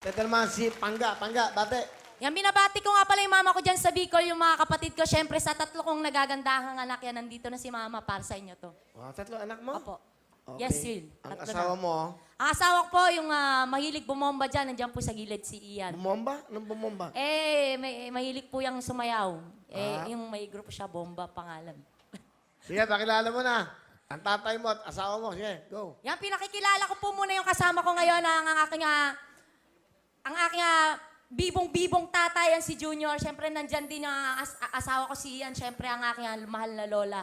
Ito naman si Pangga. Pangga, bate. Yan, binabati ko nga pala yung mama ko dyan sa Bicol, yung mga kapatid ko. Siyempre, sa tatlo kong nagagandahang anak yan, nandito na si mama para sa inyo to. Oh, tatlo anak mo? Opo. Okay. Yes, Will. Ang Tatlo asawa na. mo, Ang asawa ko po, yung mahilig bumomba dyan, nandiyan po sa gilid si Ian. bumomba? Anong bumomba? Mahilig po yung sumayaw. Yung may grupo siya, Bomba, pangalan. Sige, pakilala mo na. Ang tatay mo at asawa mo. Sige, go. Yan, pinakikilala ko po muna yung kasama ko ngayon, ang aking bibong-bibong tatay, yan si Junior. Siyempre, nandyan din yung asawa ko si Ian. Siyempre, ang aking mahal na lola.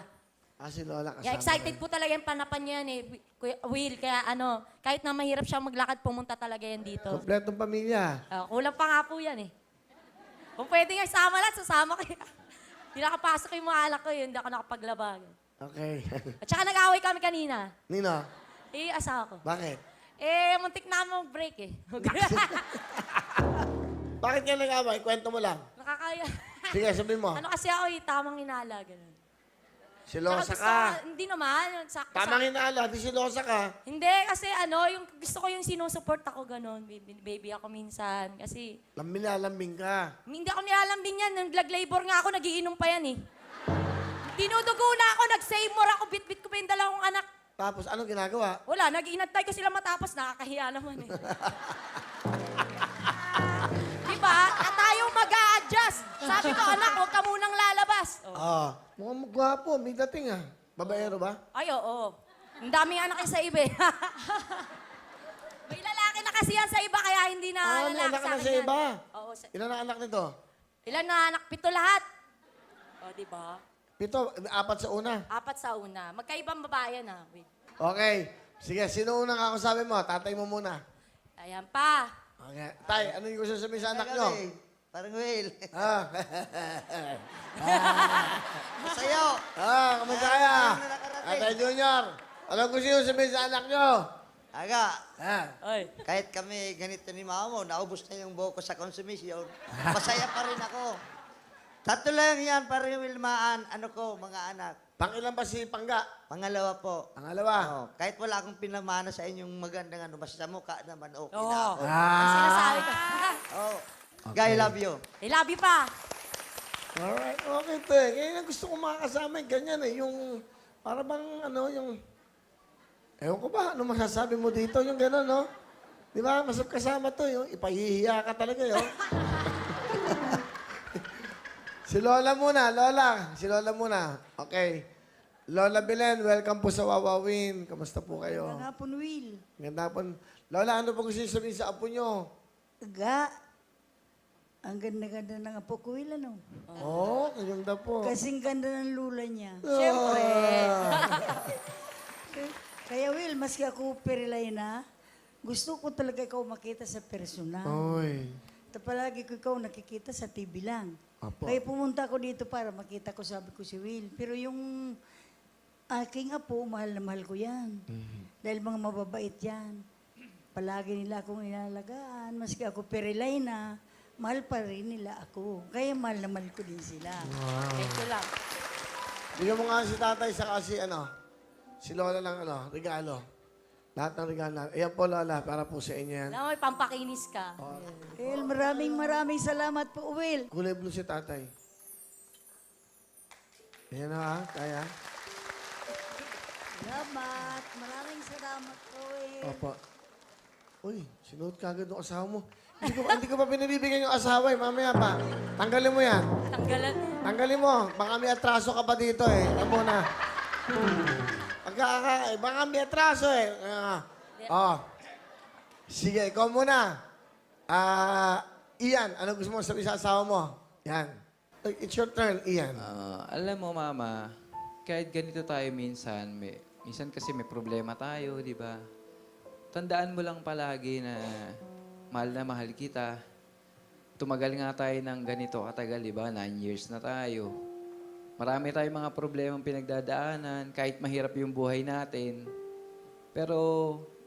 Ah, si Lola kasama. Yeah, excited po talaga yung panapan niya yan Kuya Will. Kaya kahit na mahirap siya maglakad, pumunta talaga yan dito. Kompletong pamilya. Kulang pa nga po yan Kung pwede nga isama lahat, sasama kayo. Hindi nakapasok yung mga alak ko yun, hindi ako nakapaglaba. Okay. At saka nag-away kami kanina. Nino, Asawa ko. bakit? Muntik na mag-break Bakit ka nag-away? Kwento mo lang. Nakakaya. Sige, sabihin mo. Ano kasi ako tamang inala, ganun. Silosa Tsaka ka. hindi naman. Tamang inaala, di silosa ka. Hindi, kasi yung gusto ko yung sinusupport ako, ganun. Baby ako minsan. Kasi, Lambing ka. hindi ako nilalambing yan. Nag labor nga ako, nagiinom pa yan Dinudugo na ako, nag-save more ako, bit-bit ko pa yung dalawang anak. Tapos, anong ginagawa? Wala, nag-iinantay ko sila matapos, nakakahiya naman Diba? At tayo mag-a-adjust. Sabi ko, anak, huwag ka munang lalabas. Mukhang gwapo, may dating ah. Babaero ba? Ay, oo. Ang daming anak sa iba May lalaki na kasi yan sa iba, kaya hindi na may lalaki anak sa na akin sa yan. iba. Oo. Ilan ang anak nito? Ilan na anak? 7 lahat. Diba? 7, 4 sa una. 4 sa una. Magkaibang babae na. Wait. Okay. Sige, sino unang kakasabi mo? Tatay mo muna. Ayan pa. Okay. Tay, ano yung gusto sabihin sa anak nyo? Parang Will. Ah. Masayo. Kamusta kaya? Tatay Junior, ano gusto nyo sabihin sa anak nyo? Aga, Ay. kahit kami ganito ni mama mo, naubos na yung buhok ko sa konsumisyon. Masaya pa rin ako. Tatlo lang yan, parang Wilmaan, mga anak. Pangilan ba si Pangga? Pangalawa po. Pangalawa. Kahit wala akong pinamana sa inyong magandang basta mukha naman, okay na Oo. ako. Ang sinasabi ko. Guy, love you. I love you pa. Alright, okay to eh. Kaya gusto ko makakasama yung ganyan yung para bang yung ewan ko ba, ano masasabi mo dito, yung gano'n, no? Di ba, masarap kasama to, yung ipahihiya ka talaga, Si Lola muna, Lola. Si Lola muna. Okay. Lola Belen, welcome po sa Wawawin. Kamusta po kayo? Nga po, Will. Ganda po. Lola, ano po gusto niyo sabihin sa apo niyo? Aga, ang ganda-ganda ng apo ko, Will, ano? Ang ganda po. Kasing ganda ng lula niya. Siyempre. Kaya, Will, maski ako perilay na, gusto ko talaga ikaw makita sa personal. Oy. Palagi ko ikaw nakikita sa TV lang. Apo. Kaya pumunta ako dito para makita ko, sabi ko si Will. Pero yung aking apo, mahal na mahal ko yan. Dahil mga mababait yan. Palagi nila akong inalagaan. Maski ako perilay na, mahal pa rin nila ako. Kaya mahal na mahal ko din sila. Ito lang. Bigyan mo nga si tatay sa kasi si Lola ng regalo. Lahat ng regalo. Ayan po, Lola, para po sa inyo yan. Alam mo, pampakinis ka. Will, maraming salamat po, Will. Kulay blue si tatay. Ayan na kaya. Salamat. Maraming salamat po, Will. Opo. Uy, sinuot ka agad ng asawa mo. Hindi ko pa pinibibigyan yung asawa mamaya pa. Tanggalin mo yan. Tanggalan. Tanggalin mo. Baka may atraso ka pa dito Alam mo na. Baka may atraso Sige, ikaw muna. Ian, ano gusto mo sabihin sa asawa mo? Yan. It's your turn, Ian. Alam mo, Mama, kahit ganito tayo minsan, minsan kasi may problema tayo, di ba? Tandaan mo lang palagi na mahal kita. Tumagal nga tayo ng ganito katagal, di ba? 9 years na tayo. Marami tayong mga problemang pinagdadaanan, kahit mahirap yung buhay natin. Pero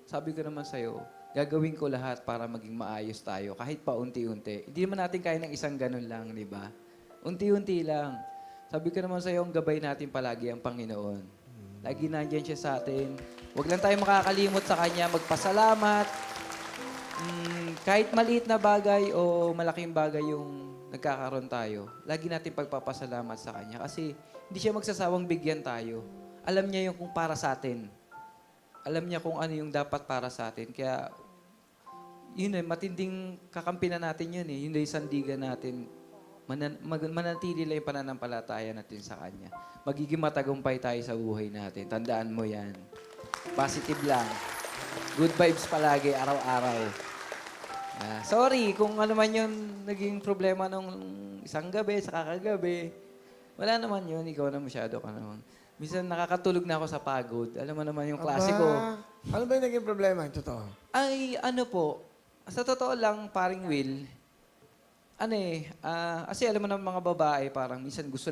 sabi ko naman sa'yo, gagawin ko lahat para maging maayos tayo, kahit pa unti-unti. Hindi naman natin kaya ng isang ganun lang, di ba? Unti-unti lang. Sabi ko naman sa'yo, ang gabay natin palagi ang Panginoon. Lagi nandyan siya sa atin. Huwag lang tayo makakalimot sa Kanya, magpasalamat. kahit maliit na bagay o malaking bagay yung nagkakaroon tayo, lagi natin pagpapasalamat sa Kanya. Kasi hindi siya magsasawang bigyan tayo. Alam niya yung kung para sa atin. Alam niya kung ano yung dapat para sa atin. Kaya, yun eh, matinding kakampi na natin yun eh. Yun yung sandigan natin. Manatili lang yung pananampalataya natin sa Kanya. Magiging matagumpay tayo sa buhay natin. Tandaan mo yan. Positive lang. Good vibes palagi, araw-araw. Sorry kung ano man yung naging problema nung isang gabi, sa kakagabi. Wala naman yun. Ikaw na masyado ka naman. Minsan nakakatulog na ako sa pagod. Alam mo naman yung klase ko. Ano ba yung naging problema? Yung totoo. Ay, ano po. Sa totoo lang, paring Will, kasi alam mo naman mga babae, parang minsan gusto